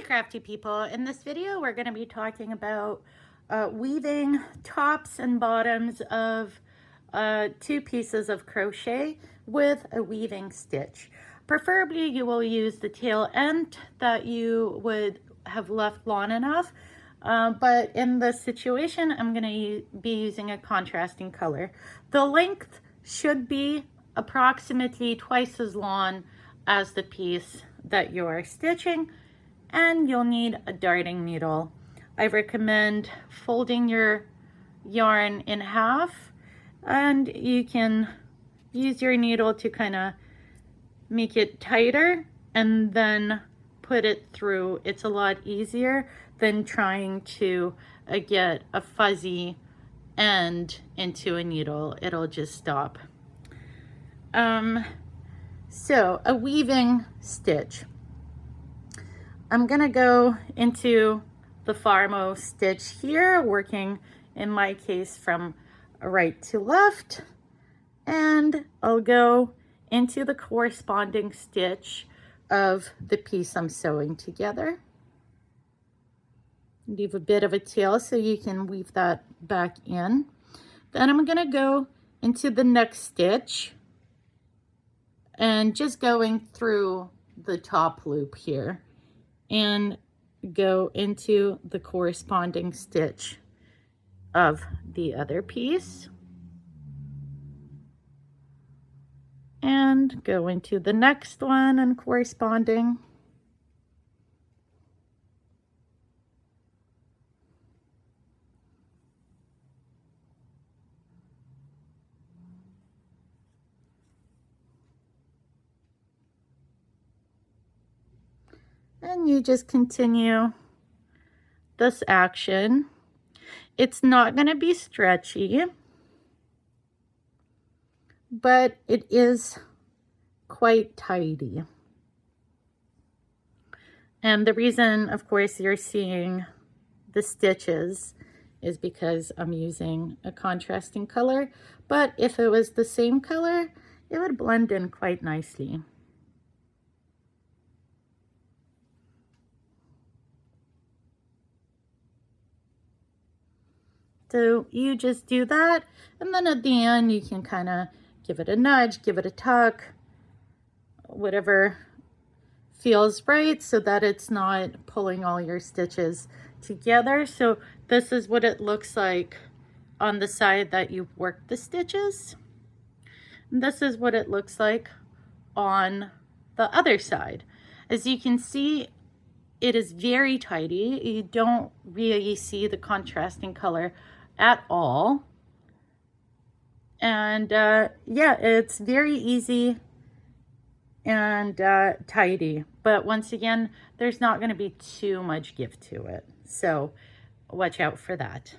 crafty people. In this video we're going to be talking about weaving tops and bottoms of two pieces of crochet with a weaving stitch. Preferably you will use the tail end that you would have left long enough, but in this situation I'm going to be using a contrasting color. The length should be approximately twice as long as the piece that you're stitching, and you'll need a darting needle. I recommend folding your yarn in half, and you can use your needle to kind of make it tighter and then put it through. It's a lot easier than trying to get a fuzzy end into a needle. It'll just stop. So a weaving stitch. I'm gonna go into the farmost stitch here, working in my case from right to left, and I'll go into the corresponding stitch of the piece I'm sewing together. Leave a bit of a tail so you can weave that back in. Then I'm gonna go into the next stitch and just going through the top loop here and go into the corresponding stitch of the other piece and go into the next one and corresponding. And you just continue this action. It's not going to be stretchy, but it is quite tidy. And the reason, of course, you're seeing the stitches is because I'm using a contrasting color, but if it was the same color, it would blend in quite nicely. So you just do that, and then at the end you can kind of give it a nudge, give it a tuck, whatever feels right, so that it's not pulling all your stitches together. So this is what it looks like on the side that you've worked the stitches. And this is what it looks like on the other side. As you can see, it is very tidy. You don't really see the contrasting color at all. And yeah, it's very easy and tidy, but once again, there's not going to be too much give to it, so watch out for that.